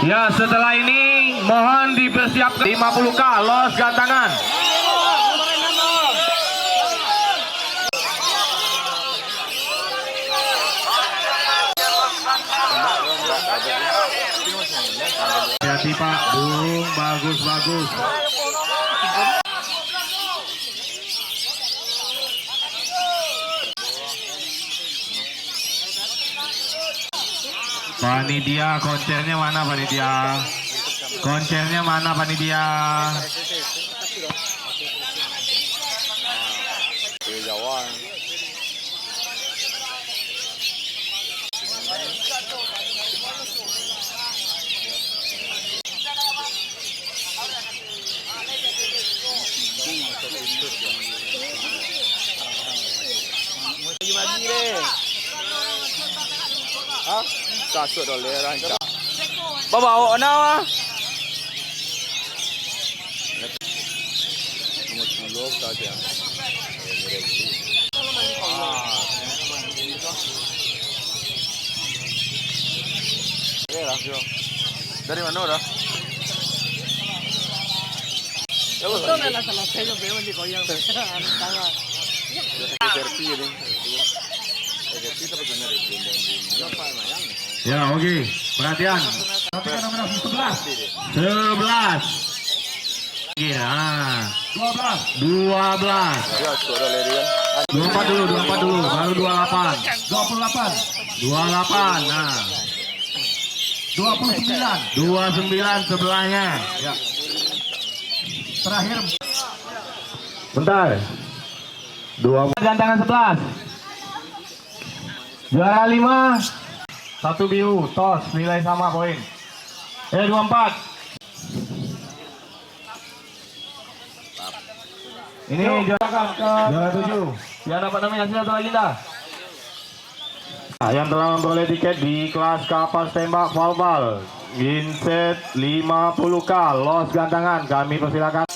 Ya, setelah ini mohon dipersiapkan 50K los gantangan. Hati Pak, burung bagus-bagus. Panitia, koncernya mana panitia? Koncernya mana panitia? Bagi deh. Ah, kasut doleh rancak. Bawa nama. Nomor 10 saja. Dari mana dah? Ya, oke. Perhatian. 11. Ya. 12. 24 dulu, baru 28. 28. Nah. 29 sebelahnya. Ya. Terakhir. Bentar. 2 gantangan 11. Juara 5. 1 biru, tos, nilai sama poin. 24. Ini juara 7. Yang dapat namanya hasil satu lagi dah. Yang telah memperoleh tiket di kelas kapas tembak volleyball Ginset 50K los gantangan, kami persilakan.